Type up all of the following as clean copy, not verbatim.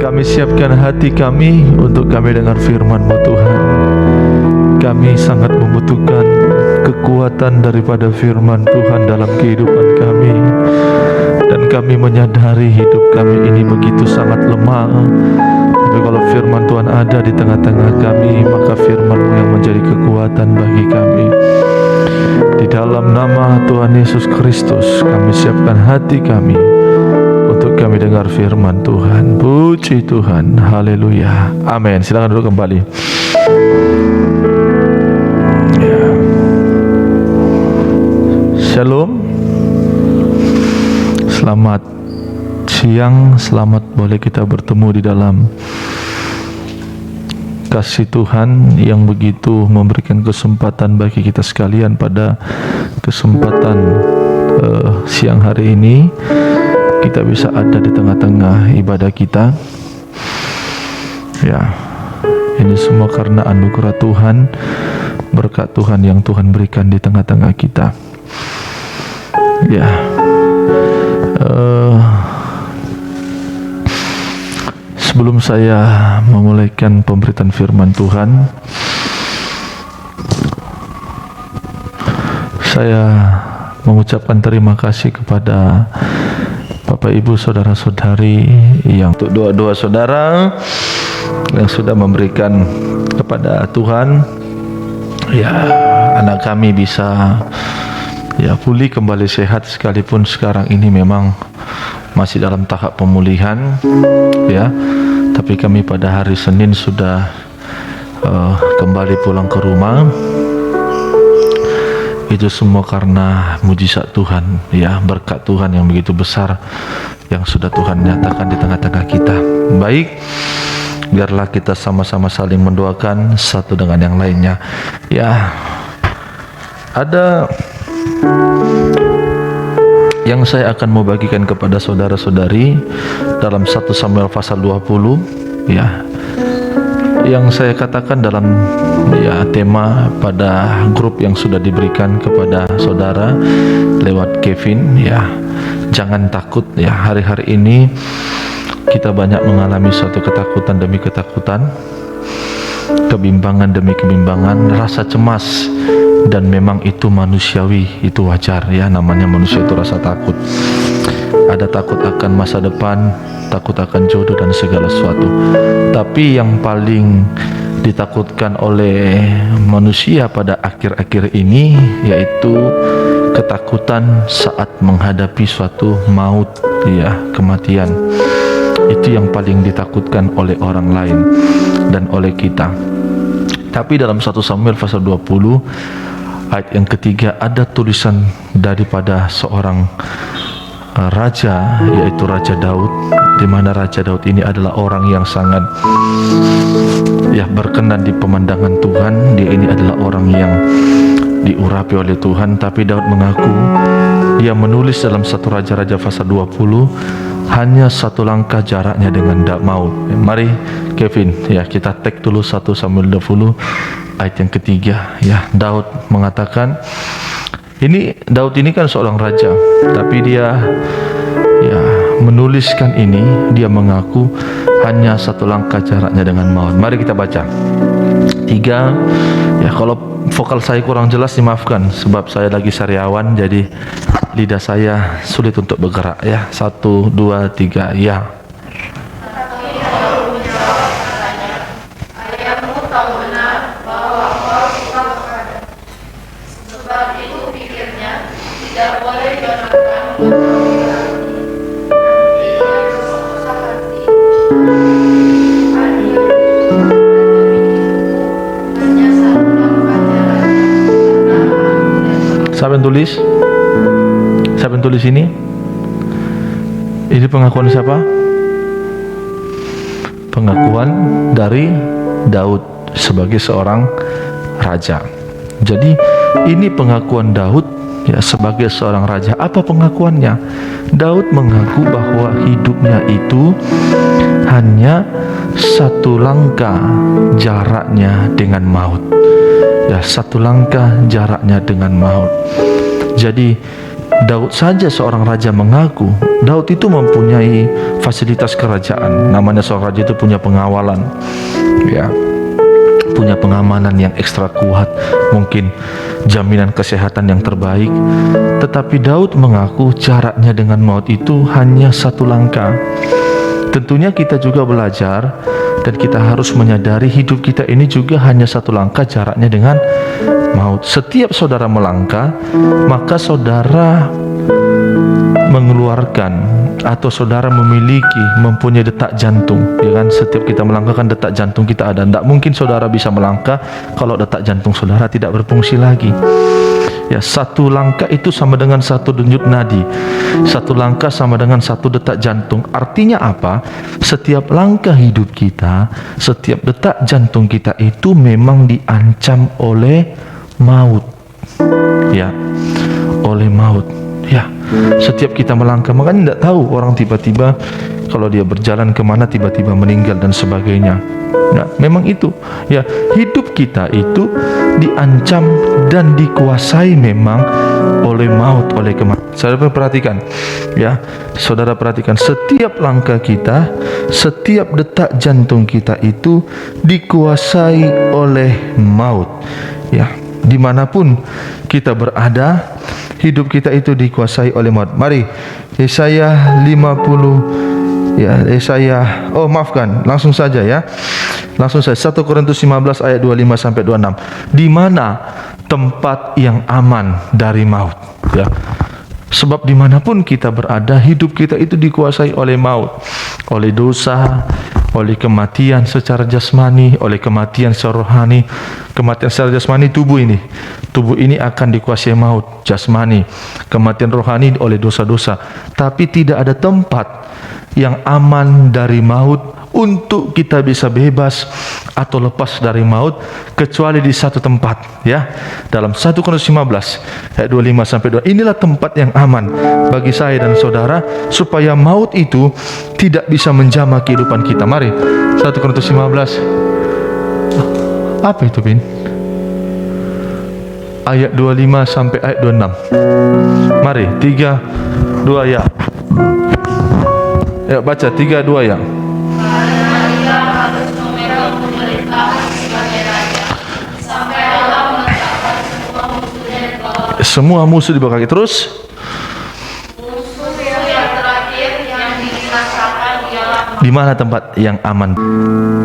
Kami siapkan hati kami untuk kami dengar firman-Mu Tuhan. Kami sangat membutuhkan kekuatan daripada firman Tuhan dalam kehidupan kami. Dan kami menyadari hidup kami ini begitu sangat lemah. Tapi kalau firman Tuhan ada di tengah-tengah kami, maka firman-Mu yang menjadi kekuatan bagi kami. Di dalam nama Tuhan Yesus Kristus, kami siapkan hati kami untuk kami dengar firman Tuhan. Puji Tuhan, haleluya, amin. Silakan duduk kembali. Ya. Shalom, selamat siang, selamat boleh kita bertemu di dalam kasih Tuhan yang begitu memberikan kesempatan bagi kita sekalian pada kesempatan siang hari ini. Kita bisa ada di tengah-tengah ibadah kita. Ya, ini semua karena anugerah Tuhan, berkat Tuhan yang Tuhan berikan di tengah-tengah kita. Ya, sebelum saya memulaikan pemberitaan firman Tuhan, saya mengucapkan terima kasih kepada Bapak Ibu saudara-saudari yang untuk doa-doa saudara yang sudah memberikan kepada Tuhan, ya, anak kami bisa ya pulih kembali sehat, sekalipun sekarang ini memang masih dalam tahap pemulihan, ya, tapi kami pada hari Senin sudah kembali pulang ke rumah. Itu semua karena mujizat Tuhan, ya, berkat Tuhan yang begitu besar yang sudah Tuhan nyatakan di tengah-tengah kita. Baik, biarlah kita sama-sama saling mendoakan satu dengan yang lainnya. Ya, ada yang saya akan mau bagikan kepada saudara-saudari dalam 1 Samuel pasal 20, ya, yang saya katakan dalam ya tema pada grup yang sudah diberikan kepada saudara lewat Kevin, ya, jangan takut. Ya, hari-hari ini kita banyak mengalami suatu ketakutan demi ketakutan, kebimbangan demi kebimbangan, rasa cemas, dan memang itu manusiawi, itu wajar, ya, namanya manusia itu rasa takut. Ada takut akan masa depan, takut akan jodoh dan segala sesuatu. Tapi yang paling ditakutkan oleh manusia pada akhir-akhir ini yaitu ketakutan saat menghadapi suatu maut, ya, kematian. Itu yang paling ditakutkan oleh orang lain dan oleh kita. Tapi dalam 1 Samuel pasal 20 ayat yang ketiga ada tulisan daripada seorang raja, yaitu Raja Daud, di mana Raja Daud ini adalah orang yang sangat ya berkenan di pemandangan Tuhan. Dia ini adalah orang yang diurapi oleh Tuhan. Tapi Daud mengaku, dia menulis dalam 1 Raja-Raja pasal 20, hanya satu langkah jaraknya dengan maut. Mari Kevin, ya, kita tag dulu 1 Samuel 20 ayat yang ketiga. Ya, Daud mengatakan, ini Daud ini kan seorang raja, tapi dia ya menuliskan ini, dia mengaku hanya satu langkah jaraknya dengan maut. Mari kita baca. 3, ya, kalau vokal saya kurang jelas dimaafkan, sebab saya lagi sariawan, jadi lidah saya sulit untuk bergerak, ya. 1, 2, 3, ya. Siapa yang tulis? Siapa yang tulis ini? Ini pengakuan siapa? Pengakuan dari Daud. sebagai seorang raja. Jadi ini pengakuan Daud ya sebagai seorang raja. Apa pengakuannya? Daud mengaku bahwa hidupnya itu hanya satu langkah jaraknya dengan maut. Ya, satu langkah jaraknya dengan maut. Jadi Daud saja seorang raja mengaku. Daud itu mempunyai fasilitas kerajaan. Namanya seorang raja itu punya pengawalan, ya, punya pengamanan yang ekstra kuat, mungkin jaminan kesehatan yang terbaik. Tetapi Daud mengaku jaraknya dengan maut itu hanya satu langkah. Tentunya kita juga belajar dan kita harus menyadari hidup kita ini juga hanya satu langkah jaraknya dengan maut. Setiap saudara melangkah, maka saudara mengeluarkan atau saudara mempunyai detak jantung, ya kan? Setiap kita melangkah kan detak jantung kita ada. Tidak mungkin saudara bisa melangkah kalau detak jantung saudara tidak berfungsi lagi. Ya, satu langkah itu sama dengan satu denyut nadi. Satu langkah sama dengan satu detak jantung. Artinya apa? Setiap langkah hidup kita, setiap detak jantung kita itu memang diancam oleh maut. Ya, oleh maut. Ya, setiap kita melangkah, makanya tidak tahu orang tiba-tiba kalau dia berjalan kemana tiba-tiba meninggal dan sebagainya. Nah, memang itu. Ya, hidup kita itu diancam dan dikuasai memang oleh maut, oleh kematian. Saudara perhatikan, ya, saudara perhatikan setiap langkah kita, setiap detak jantung kita itu dikuasai oleh maut. Ya, dimanapun kita berada, hidup kita itu dikuasai oleh maut. Mari Yesaya 50 ya, langsung saja ya. Langsung saja 1 Korintus 15 ayat 25 sampai 26. Di mana tempat yang aman dari maut, ya. Sebab dimanapun kita berada, hidup kita itu dikuasai oleh maut, oleh dosa, oleh kematian secara jasmani, oleh kematian secara rohani. Kematian secara jasmani tubuh ini akan dikuasai maut jasmani. Kematian rohani oleh dosa-dosa. Tapi tidak ada tempat yang aman dari maut untuk kita bisa bebas atau lepas dari maut kecuali di satu tempat, ya. Dalam 1 Korintus 15 ayat 25 sampai 2. Inilah tempat yang aman bagi saya dan saudara supaya maut itu tidak bisa menjamah kehidupan kita. Mari 1 Korintus 15. Apa itu, Bin? Ayat 25 sampai ayat 26. Mari 3 2 ya. Ya, baca 3 2 ya. Semua musuh di bawah kaki. Terus musuh yang terakhir yang dirasakan ialah di mana tempat yang aman?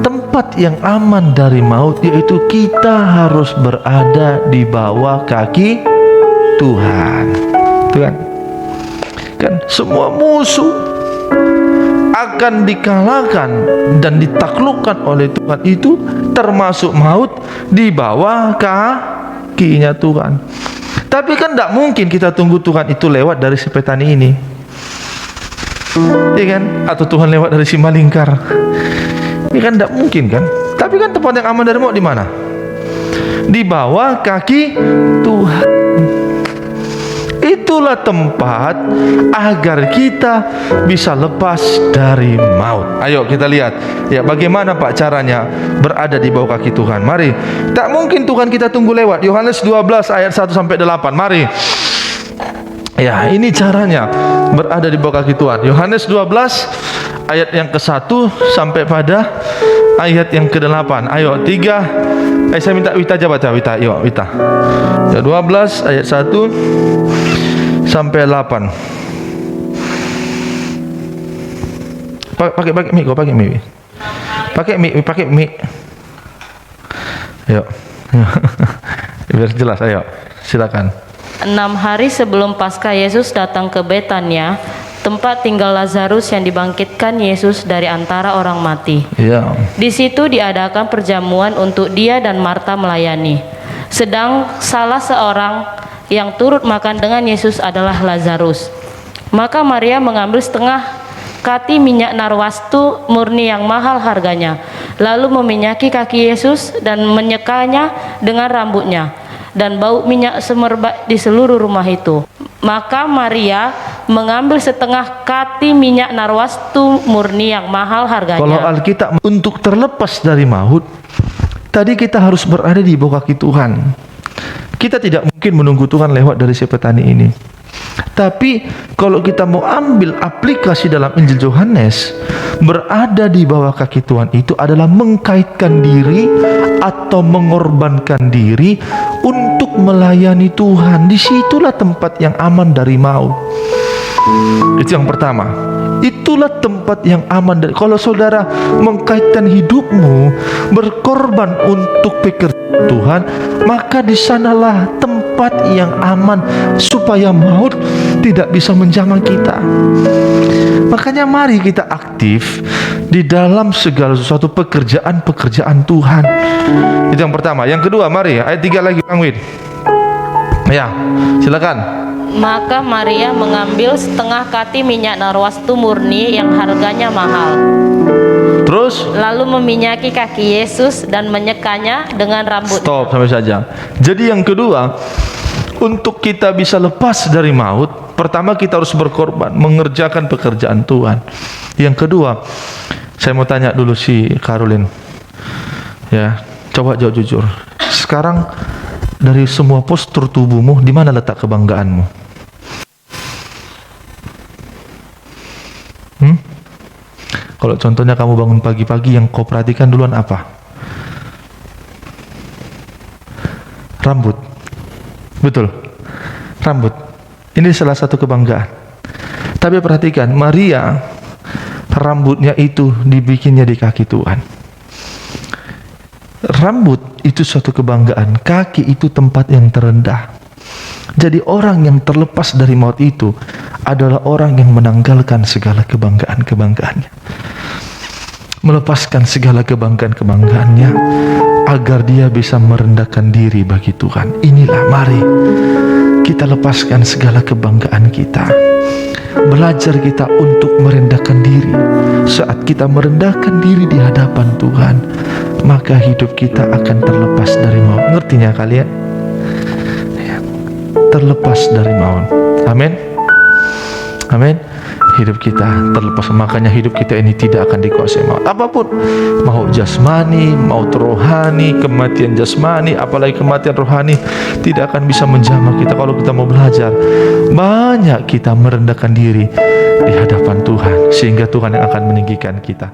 Tempat yang aman dari maut yaitu kita harus berada di bawah kaki Tuhan. Tuhan kan semua musuh akan dikalahkan dan ditaklukkan oleh Tuhan itu, termasuk maut, di bawah kakinya Tuhan. Tapi kan tidak mungkin kita tunggu Tuhan itu lewat dari si petani ini, ya kan? Atau Tuhan lewat dari si malingkar, ini kan tidak mungkin kan? Tapi kan tempat yang aman dari maut di mana? Di bawah kaki Tuhan. Itulah tempat agar kita bisa lepas dari maut. Ayo kita lihat ya, bagaimana Pak caranya berada di bawah kaki Tuhan. Mari, tak mungkin Tuhan kita tunggu lewat. Yohanes 12 ayat 1 sampai 8. Mari. Ya, ini caranya berada di bawah kaki Tuhan. Yohanes 12 ayat yang ke-1 sampai pada ayat yang ke-8. Ayo 3. Saya minta Wita aja baca, Wita. Yuk, Wita. Ya, 12 ayat 1 sampai 8. Pakai mic, kau pakai mic. Pakai mic. Ayo. Biar jelas, ayo. Silakan. 6 hari sebelum Paskah Yesus datang ke Betania, tempat tinggal Lazarus yang dibangkitkan Yesus dari antara orang mati. Ya. Di situ diadakan perjamuan untuk dia dan Marta melayani. Sedang salah seorang yang turut makan dengan Yesus adalah Lazarus. Maka Maria mengambil setengah kati minyak narwastu murni yang mahal harganya, lalu meminyaki kaki Yesus dan menyekanya dengan rambutnya, dan bau minyak semerbak di seluruh rumah itu. Maka Maria mengambil setengah kati minyak narwastu murni yang mahal harganya. Kalau Alkitab untuk terlepas dari maut, tadi kita harus berada di bawah kaki Tuhan. Kita tidak mungkin menunggu Tuhan lewat dari si petani ini. Tapi kalau kita mau ambil aplikasi dalam Injil Yohanes, berada di bawah kaki Tuhan itu adalah mengkaitkan diri atau mengorbankan diri untuk melayani Tuhan. Disitulah tempat yang aman dari maut. Itu yang pertama. Itulah tempat yang aman. Kalau saudara mengkaitkan hidupmu berkorban untuk pekerjaan Tuhan, maka di sanalah tempat yang aman supaya maut tidak bisa menjamah kita. Makanya mari kita aktif di dalam segala sesuatu pekerjaan Tuhan. Itu yang pertama. Yang kedua, mari ayat 3 lagi, Bang Win. Ya, silakan. Maka Maria mengambil setengah kati minyak narwastu murni yang harganya mahal. Terus? Lalu meminyaki kaki Yesus dan menyekanya dengan rambutnya. Stop sampai saja. Jadi yang kedua, untuk kita bisa lepas dari maut, pertama kita harus berkorban, mengerjakan pekerjaan Tuhan. Yang kedua, saya mau tanya dulu si Caroline. Ya, coba jawab jujur. Sekarang dari semua postur tubuhmu, di mana letak kebanggaanmu? Kalau contohnya kamu bangun pagi-pagi, yang kau perhatikan duluan apa? Rambut. Betul, rambut. Ini salah satu kebanggaan. Tapi perhatikan, Maria, rambutnya itu dibikinnya di kaki Tuhan. Rambut itu suatu kebanggaan, kaki itu tempat yang terendah. Jadi orang yang terlepas dari maut itu adalah orang yang menanggalkan segala kebanggaan-kebanggaannya, melepaskan segala kebanggaan-kebanggaannya agar dia bisa merendahkan diri bagi Tuhan. Inilah, mari kita lepaskan segala kebanggaan kita, belajar kita untuk merendahkan diri. Saat kita merendahkan diri di hadapan Tuhan, maka hidup kita akan terlepas dari maut. Ngertinya kalian? Ya, terlepas dari maut. Amin. Amin. Hidup kita terlepas. Makanya hidup kita ini tidak akan dikuasai maut apapun. Maut jasmani, maut rohani, kematian jasmani, apalagi kematian rohani, tidak akan bisa menjamah kita kalau kita mau belajar. Banyak kita merendahkan diri di hadapan Tuhan, sehingga Tuhan yang akan meninggikan kita.